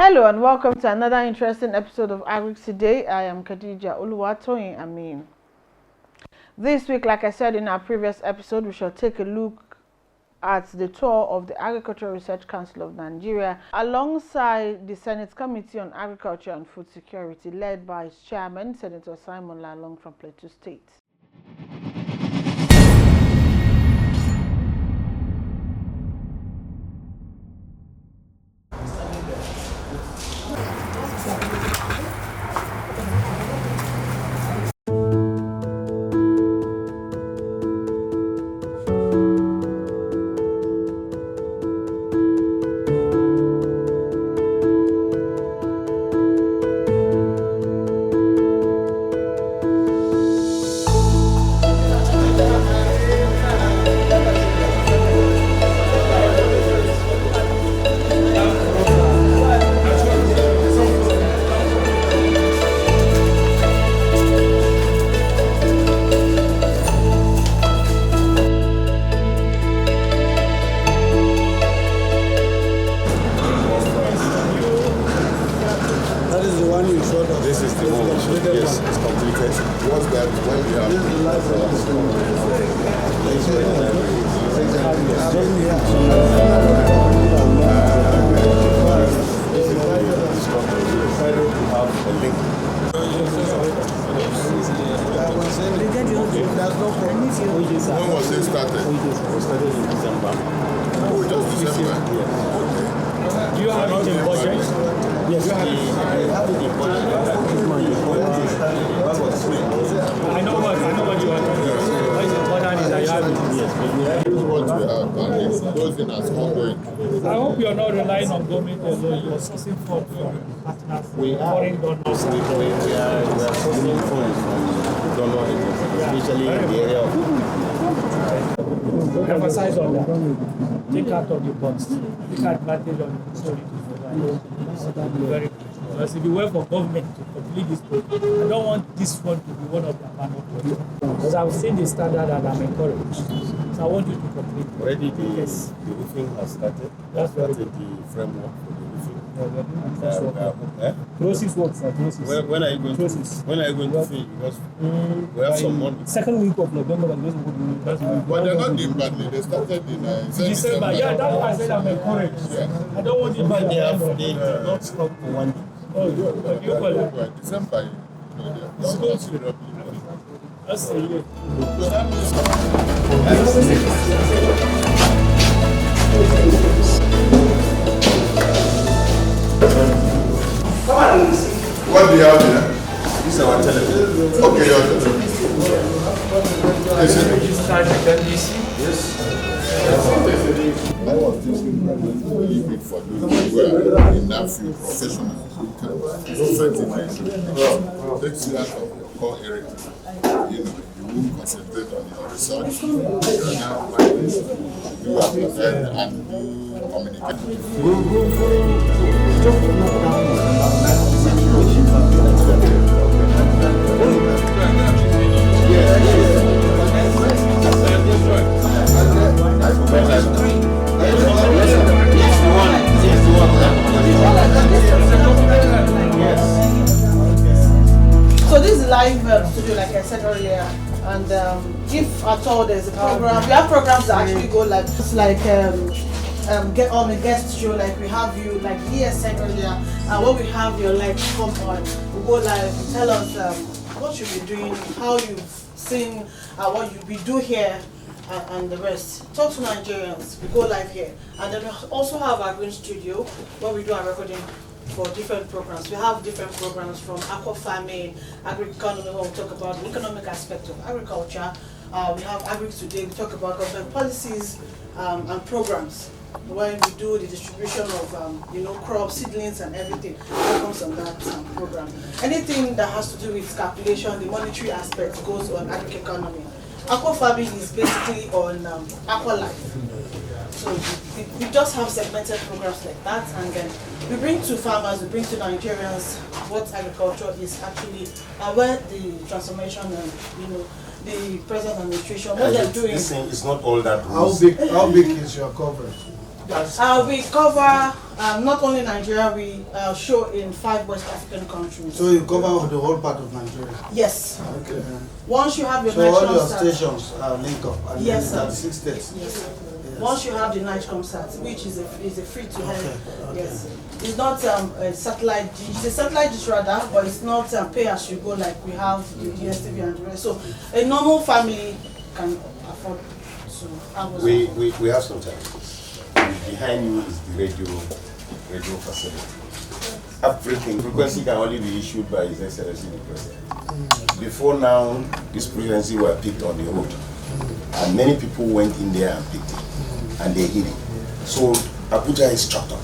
Hello and welcome to another interesting episode of Agric today. I am Khadija Oluwatoyin Amin. This week, like I said in our previous episode, we shall take a look at the tour of the Agricultural Research Council of Nigeria alongside the Senate Committee on Agriculture and Food Security led by its chairman, Senator Simon Lalong from Plateau State. This is the one. Yes, it's completed. What's that? When we have a link. When was it started? It started in December. Oh, just December? Yes. Do you have it in budget? Yes, we have it in budget. I know what you are doing. What is important is that you have it. Yes, this is what we have, and it's closing as ongoing. I hope you are not relying on government alone. You are seeking for partners. We are foreign donors. we are seeking funds from donor agencies, especially in the area of Emphasize on that. Take out of the box. Take advantage of the authority. Very good. Because if you work for government to complete this program, I don't want this one to be one of the panel projects. Because I've seen the standard and I'm encouraged. So I want you to complete. already the roofing has started. That's very the framework for the roofing. Process works at process. When are you going to finish? Because we have some money. Second week of November, But they're not doing badly. They started in December. Yeah, that's why I said I'm encouraged. Yeah. I don't want it But to they did not stop for 1 day. Oh, you call it? December, It's good to That's a year. What do you have here? This is our television. Okay, your television. Yes. I was thinking that it's really big for those who are in that field professionals who can different information. Take you out of your core area. You won't concentrate on your research. You are now finding you are prepared and you communicate. So this is live studio, like I said earlier, and if at all there's a program, we have programs that actually go live. It's like get on a guest show, like we have you, like he said earlier, and when we have your live come on, we go live, you tell us what you'll be doing, how you've seen, what we do here, and the rest. Talk to Nigerians, we go live here. And then we also have our green studio where we do our recording for different programs. We have different programs from aqua farming, agric economy, where we talk about the economic aspect of agriculture. We have Agric today, we talk about government policies and programs. When we do the distribution of crops, seedlings and everything that comes on that program. Anything that has to do with calculation, the monetary aspect goes on agric economy. Aqua farming is basically on aqua life. So we just have segmented programs like that, and then we bring to farmers, we bring to Nigerians what agriculture is actually, where the transformation and the present administration, what they're doing. This thing is not all that How big is your coverage? We cover Not only Nigeria, we show in 5 West African countries. So you cover the whole part of Nigeria? Yes. Okay. Once you have your So all night your concert, stations are linked up? And yes, then sir. 36 states? Yes. Yes. Once you have the night concert, which is a free to air. Okay. Yes. It's not a satellite dish. It's a satellite dish rather, but it's not pay as you go like we have the DSTV and the rest. So a normal family can afford to have. We have some time. Behind you is the radio facility. Everything frequency can only be issued by His Excellency the President. Before now, this frequency were picked on the road, and many people went in there and picked it, and they hid it. So Abuja is chopped up.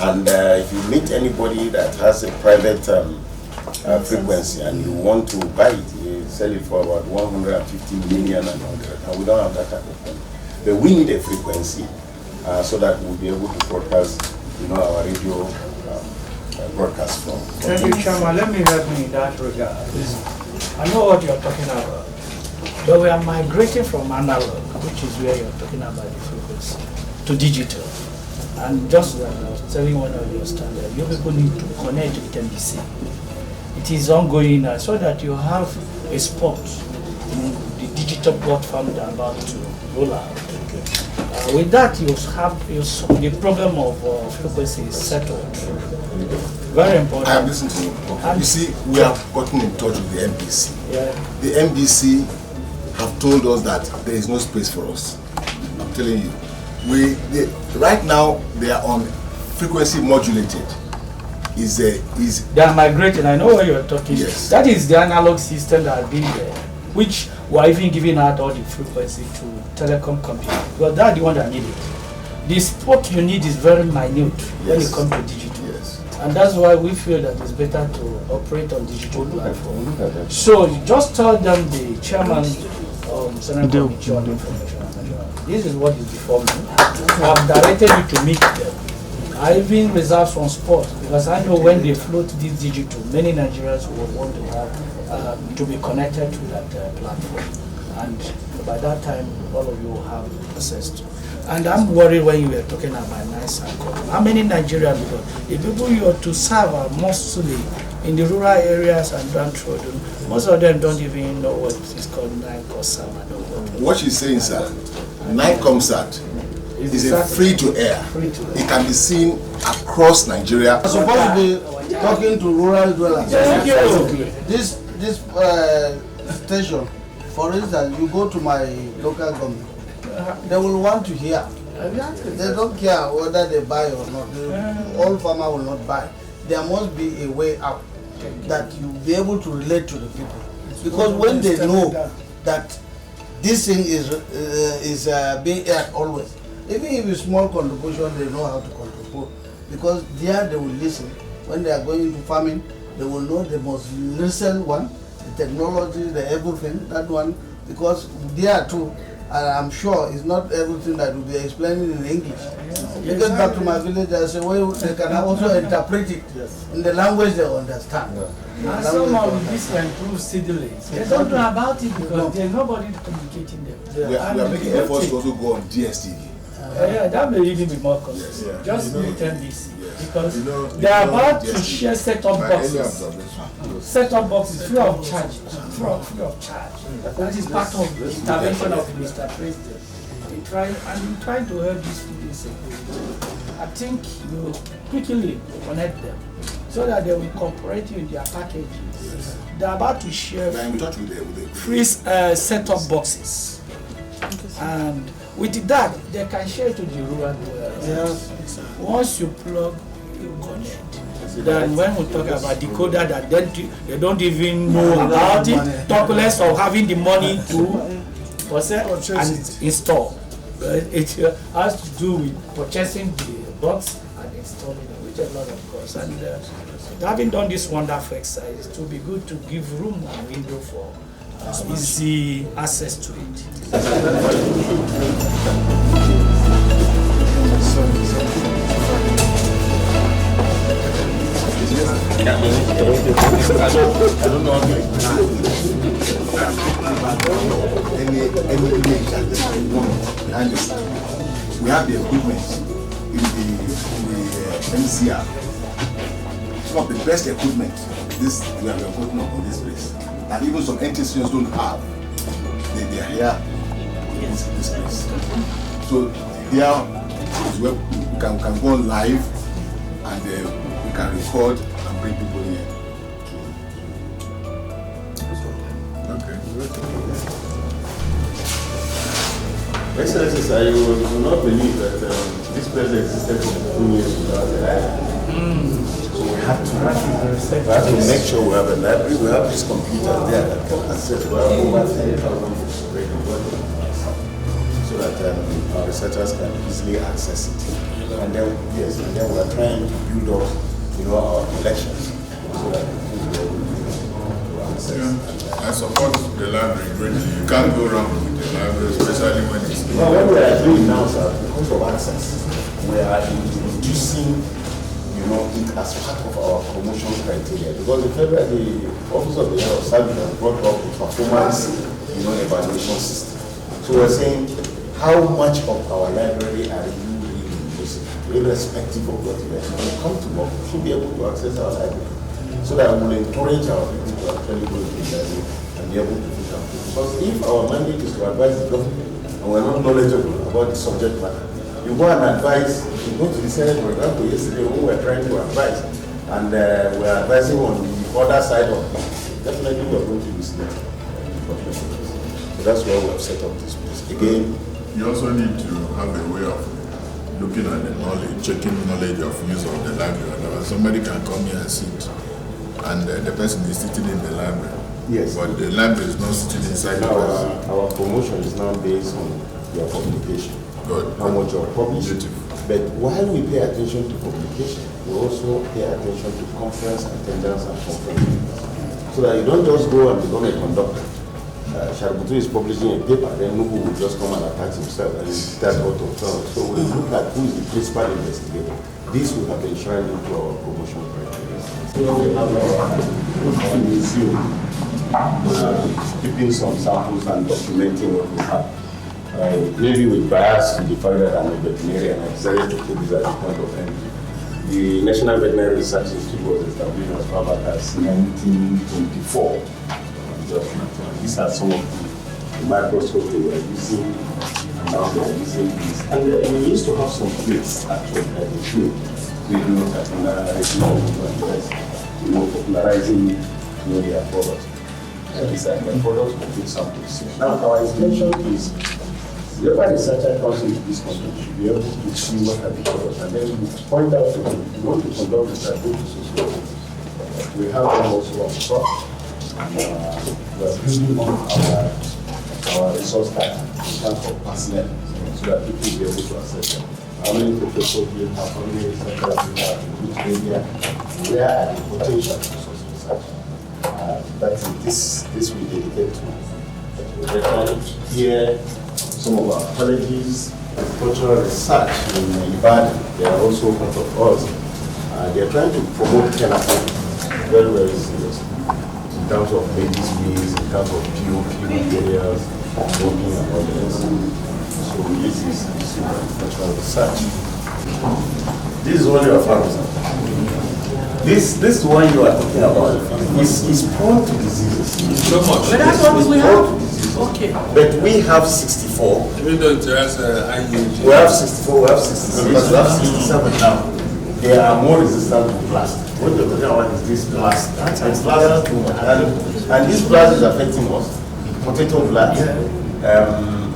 And if you meet anybody that has a private frequency and you want to buy it, you sell it for about 150 million and 100, and we don't have that type of money. But we need a frequency so that we'll be able to broadcast, our radio broadcast from. Thank you, Chairman. Let me help me in that regard. I know what you're talking about. But we are migrating from analog, which is where you're talking about the frequency, to digital. And just like I was telling one of your standards, you people need to connect with MBC. It is ongoing now, so that you have a spot in the digital platform that are about to roll out. With that, you have the problem of frequency is settled. Very important. I have listened to you. You see, we have gotten in touch with the MBC. Yeah. The MBC have told us that there is no space for us. I'm telling you. Right now they are on frequency modulated. They are migrating. I know what you're talking. Yes. That is the analog system that has been there, which we are even giving out all the frequency to telecom companies. Well, that's the one that need it. The spot you need is very minute when it comes to digital. Yes. And that's why we feel that it's better to operate on digital platform. So you just tell them the chairman of Senate Committee on Information. This is what is before me. I've directed you to meet them. I even reserved some spot because I know when they float this digital, many Nigerians will want to have to be connected to that platform. And by that time, all of you will have access to. And I'm worried when you were talking about nice and common. How many Nigerians, because the people you are to serve are mostly in the rural areas and downtrodden. Most of them don't even know what is called night or summer. What she's saying, sir, night concert is a free to air. It can be seen across Nigeria. I'm supposed to be talking to rural dwellers. Thank you. This station, for instance, you go to my local government, they will want to hear. They don't care whether they buy or not. All farmers will not buy. There must be a way out that you be able to relate to the people. Because when they know that this thing is being aired always, even if it's small contribution, they know how to contribute. Because there they will listen. When they are going into farming, they will know they must listen one, the technology, the everything, that one, because there too, I'm sure it's not everything that will be explained in English. You get back to my village, I say, well, they can also interpret it in the language they understand. And some of this will improve steadily. They don't know about it because there's nobody communicating them. We are making efforts to also go on DSTV. Yeah, that may even be more costly. Yes. Just You know, with MBC. yes. Because they are about to DSTV. share set-top My early boxes. observation. Set-top boxes free of charge. Free of charge. That is part of the intervention of Mr. President. He trying to help these people security. I think you quickly connect them so that they will incorporate you in their packages. They are about to share We are in touch with the free set-top boxes. And with that, they can share to the rural dwellers. Once you plug, you connect. Then when we talk about decoder that they don't even know about it, talk less of having the money to purchase and install. It has to do with purchasing the box and installing it, which a lot of costs. And having done this wonderful exercise, it will be good to give room and window for easy access to it. any image that they want behind us. We have the equipment. in the MCR. Some of the best equipment this we are working on this place, and even some institutions don't have. They are here in this place. So here is where we can go live and we can record and bring people here. Excellencies, I do not believe that this place existed for 2 years without a library. So we have to make sure we have a library. We have this computer there that can access over 10,000 so that our researchers can easily access it. And then, yes, and then we are trying to build up, our collections so that people will be able to access. I support the library greatly. You can't go wrong with the library, especially when it's... Well, what we are doing now, sir, because of access, we are introducing, it as part of our promotion criteria. Because the Office of the Head of Service has brought up the performance, evaluation system. So we're saying, how much of our library are you really using, irrespective of what you are. When you come to work, you should be able to access our library. So that we will encourage our people to actually go to the library and be able to think about it. Because if our mandate is to advise the government and we're not knowledgeable about the subject matter, you go and advise, you go to the Senate, for example, yesterday when we were trying to advise and we're advising on the other side of it, definitely we're going to listen to it. So that's why we have set up this place. Again, you also need to have a way of looking at the knowledge, checking knowledge of use of the library. Somebody can come here and sit, and the person is sitting in the library. Yes. But the library is not sitting inside the person. Our promotion is now based on your publication. Good. How much you are published. Beautiful. But while we pay attention to publication, we also pay attention to conference attendance and conference. So that you don't just go and become a conductor. Sharbutu is publishing a paper, then Nubu will just come and attack himself and start out of town. So we look at who is the principal investigator. This will have been enshrined into our promotion criteria. So we have our museum keeping some samples and documenting what we have. Maybe with bias to the fact that I'm a veterinarian, I decided to put this at the point of entry. The National Veterinary Research Institute was established as far back as 1924. These are some of the microscopes they were using, and now they are using these. And we used to have some plates actually at the field. We do popularizing their products. And these are the products we put samples. Now our intention is whoever researcher comes into this country should be able to see what are the products, and then we point out to them, if you want to conduct research, go to society. We have them also on top. We are building on our resource data in terms of personnel so that people will be able to access them. How many professors we have, how many researchers we have, in which area, where are the potential resource research that this will dedicate to. We're trying here some of our colleges, cultural research in Ibadan, they are also part of us. They are trying to promote Kenapa very, very seriously. In terms of baby space, in terms of POP materials, working and all this. So this is cultural research. This is what you are focusing on. This one you are talking about is prone to diseases. So much. But that's what we have. Okay. But we have 64. We don't just IUG. We have 64, we have 66, we have 67 now. They are more resistant to plastic. What you're talking about is this blast. It's blast, and this blast is affecting us. Potato blast.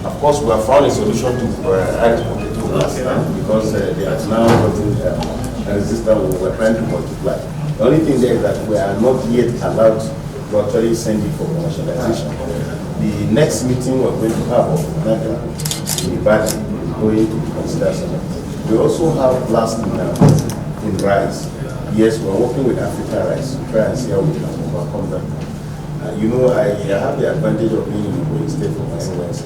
Of course, we have found a solution to potato blast because they are now getting resistant. We're trying to multiply. The only thing there is that we are not yet allowed to actually send it for commercialization. The next meeting we're going to have of NACA in Ibadan is going to consider something. We also have blasting in rice. Yes, we're working with African rice to try and see how we can overcome that. I have the advantage of being in the Oyo State for my NYSC.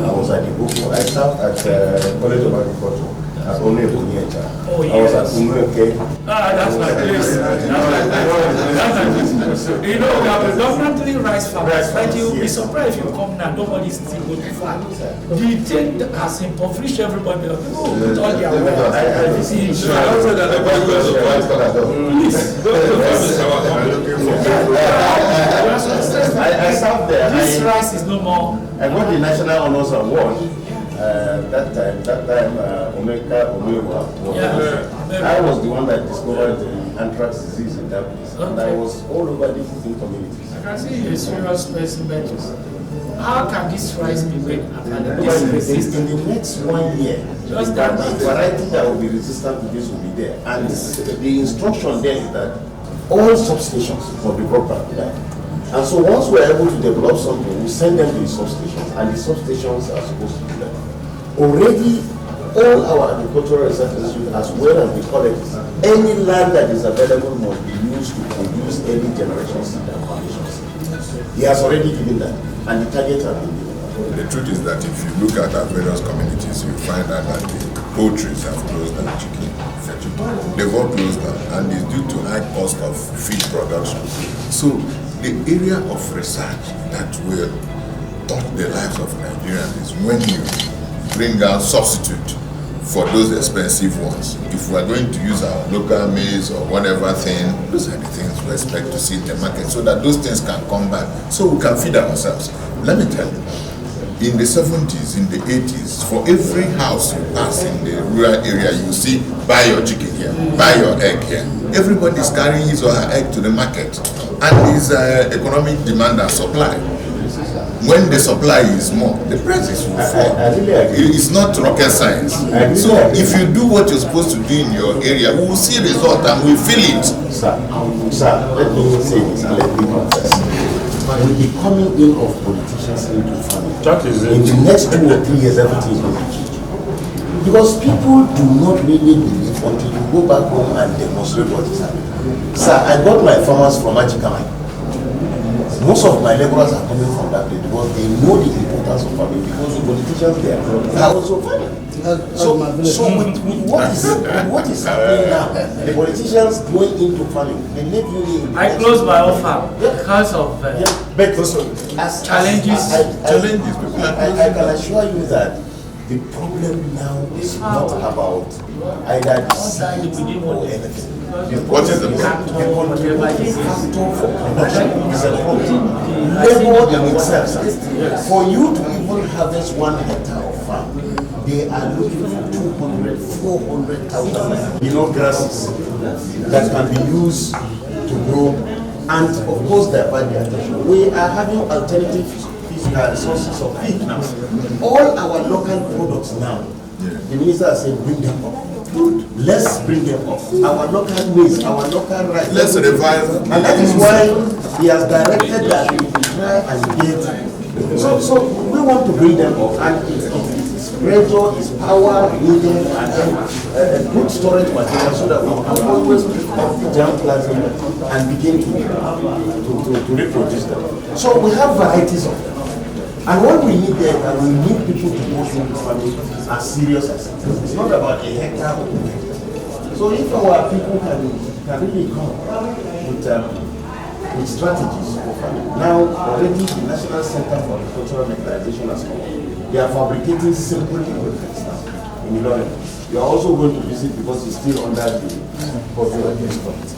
I was at the Boko. I served at College of Agriculture At Onyecha. Oh, I was at yes. Umueke. That's my place. That's my place. You know, we have predominantly rice farmers, but you'll be surprised if you come now, nobody's still going to farm. The thing that has impoverished everybody, with all their wealth. I see. So I also that nobody goes to fight for that. Please. I served there. This rice is no more. I got the National Honors Award. That time, Omeka Omewa was I was the one that discovered the anthrax disease in that place. And I was all over the different communities. I can see you're a serious person, but how can this rice be made? In the next 1 year, the variety that will be resistant to this will be there. And the instruction there is that all substations will be brought back to that. And so once we're able to develop something, we send them to the substations, and the substations are supposed to do that. Already, all our agricultural research institutes, as well as the colleges, any land that is available must be used to produce early generation seed and foundation seed. He has already given that, and the targets have been given. The truth is that if you look at our various communities, you find out that the poultries have closed down, chicken, vegetable. They've all closed down, and it's due to high cost of feed production. So the area of research that will touch the lives of Nigerians is when you bring out substitute for those expensive ones. If we are going to use our local maize or whatever thing, those are the things we expect to see in the market so that those things can come back so we can feed ourselves. Let me tell you, in the 70s, in the 80s, for every house you pass in the rural area, you see, buy your chicken here, buy your egg here. Everybody is carrying his or her egg to the market. And there's economic demand and supply. When the supply is more, the prices will fall. It's not rocket science. So if you do what you're supposed to do in your area, we will see result and we feel it. Sir, let me say this and let me confess. With the coming in of politicians into farming, in the next 2 or 3 years, everything is going to change. Because people do not really believe until you go back home and demonstrate what is happening. Sir, I got my farmers from Ajikamai. Most of my laborers are coming from that place because they know the importance of farming, because the politicians there are also farming. So with what is happening now, the politicians going into farming, they leave you in. I closed my own farm because of challenges. I can assure you that the problem now is not about either the seed or anything. What is the problem? The contributing factor for production is a problem. Labor in itself, for you to even harvest 1 hectare of farm, they are looking for 200, 400,000, grasses that can be used to grow, and of course divert their attention. We are having alternative sources of feed now. All our local products now, the minister has said bring them up. Let's bring them up. Our local maize, our local rice. Let's revive. And that is why he has directed that we try and get. So we want to bring them up, and it's pressure, it's power needed, and then good storage material so that we can always pick up the germplasm and begin to reproduce them. So we have varieties of them. And what we need there, and we need people to go through this farming as serious as it is. It's not about a hectare or 2 hectares. So if our people can really come with strategies for farming. Now already the National Center for Agricultural Mechanization has come. They are fabricating simple equipment now in Ilorin. You are also going to visit because it's still under the popular committee.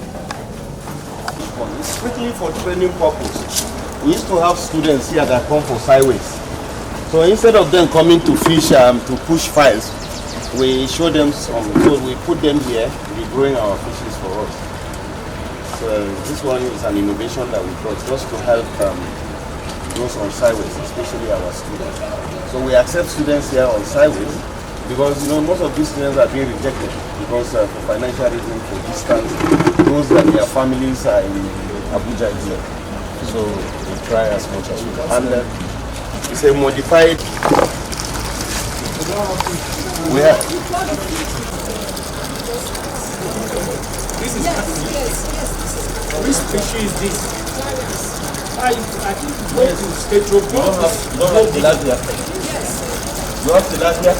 It's strictly for training purpose. We used to have students here that come for sideways. So instead of them coming to fish to push files, we show them some. So we put them here. We're growing our fishes for us. So this one is an innovation that we brought just to help those on sideways, especially our students. So we accept students here on sideways because most of these students are being rejected because for financial reasons, for distance, those that their families are in Abuja here. So we try as much as we can. And it's a modified. This is which species is this? I think go to state road. You don't have tilapia. You have tilapia?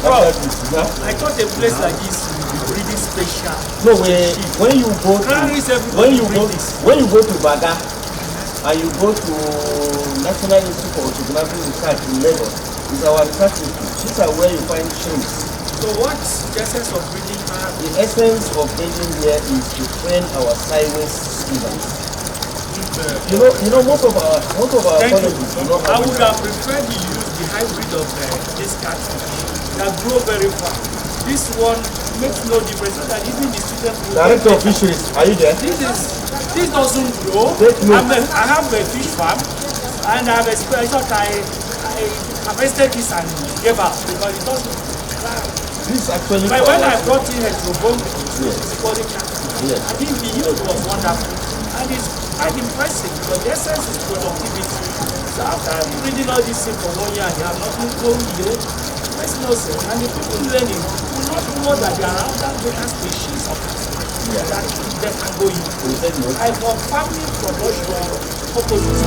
Bro, Yeah? I thought a place like this would be really special. No, when you go to Carries everybody breed this. when you go to Baga and you go to National Institute for Oceanography Research in Lagos, it's our research institute. These are where you find shrimps. So what's the essence of breeding her? The essence of breeding here is to train our sideways students. You know most of our Thank you. colleges do not I have would have preferred you use the hybrid of this catfish that grow very fast. This one makes no difference, so that even the students will. Director of Fisheries, are you there? This doesn't grow. Take note. I have a fish farm, and I have a special I harvested this and gave out because it doesn't. This is actually But for when our I brought in a trombone, Yes. it's called a catfish. Yes. I think the yield was wonderful, and it's quite impressive because the essence is productivity. So after reading all this thing for 1 year and they have nothing going here, makes no sense. And the people learning will not know that there are other better species of that they can go into. And for farming production purposes.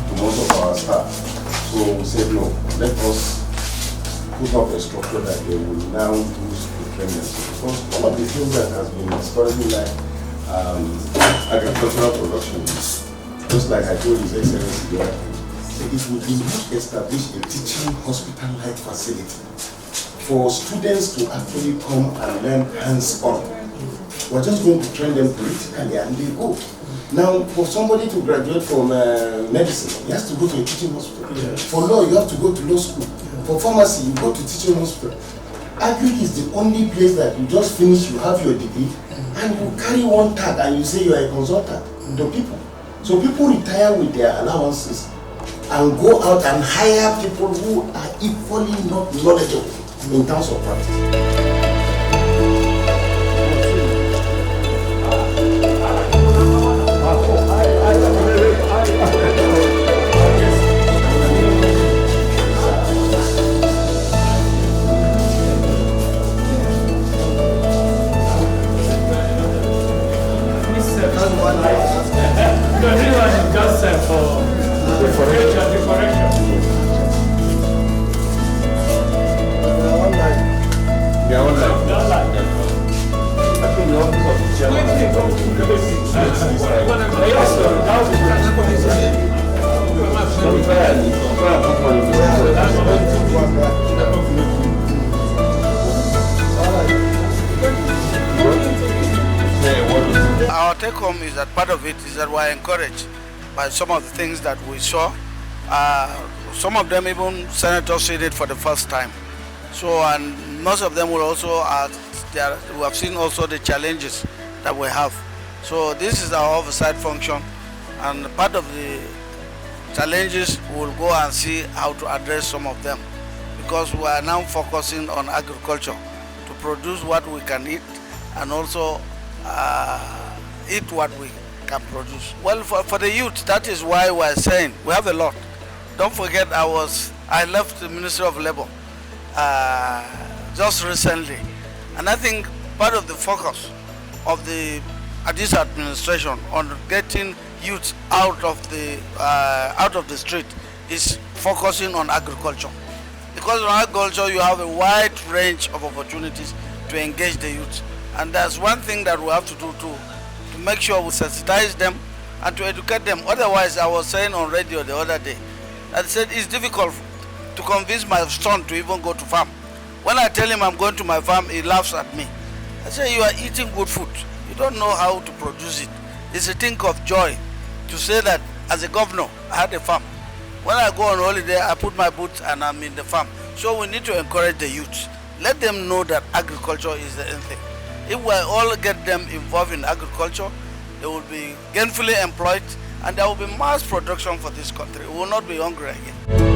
To most of our staff. So we said, no, let us put up a structure that they will now use to train themselves. Because one of the things that has been historically like agricultural production is, just like I told His Excellency the other day, it would be to establish a teaching hospital-like facility for students to actually come and learn hands-on. We're just going to train them politically and they go. Now, for somebody to graduate from medicine, he has to go to a teaching hospital. Yes. For law, you have to go to law school. For pharmacy, you go to teaching hospital. Agric is the only place that you just finish, you have your degree, and you carry one tag and you say you are a consultant to people. So people retire with their allowances and go out and hire people who are equally not knowledgeable in terms of practice. Our take home is that part of it is that we are encouraged by some of the things that we saw. Some of them even senators see it for the first time. So, and most of them will also, we have seen also the challenges that we have. So this is our oversight function, and part of the challenges we'll go and see how to address some of them, because we are now focusing on agriculture to produce what we can eat and also eat what we can produce. Well, for the youth, that is why we're saying we have a lot. Don't forget, I left the Ministry of Labor just recently, and I think part of the focus of this administration on getting youth out of the street is focusing on agriculture. Because in agriculture you have a wide range of opportunities to engage the youth, and that's one thing that we have to do to make sure we sensitize them and to educate them. Otherwise, I was saying on radio the other day, I said it's difficult to convince my son to even go to farm. When I tell him I'm going to my farm, he laughs at me. I say, you are eating good food. You don't know how to produce it. It's a thing of joy to say that as a governor, I had a farm. When I go on holiday, I put my boots and I'm in the farm. So we need to encourage the youth. Let them know that agriculture is the end thing. If we all get them involved in agriculture, they will be gainfully employed and there will be mass production for this country. We will not be hungry again.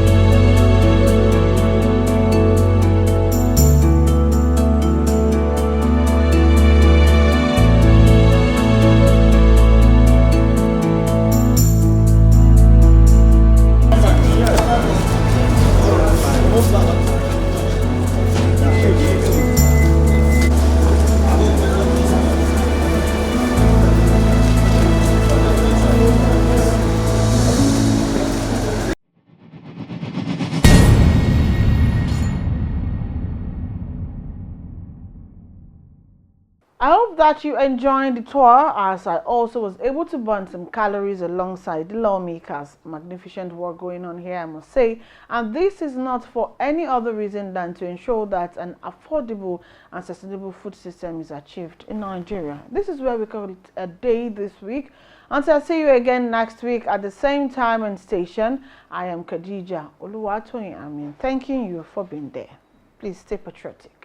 I hope that you enjoyed the tour, as I also was able to burn some calories alongside the lawmakers. Magnificent work going on here, I must say. And this is not for any other reason than to ensure that an affordable and sustainable food system is achieved in Nigeria. This is where we call it a day this week. Until I see you again next week at the same time and station, I am Khadija Oluwatoyin Amin, thanking you for being there. Please stay patriotic.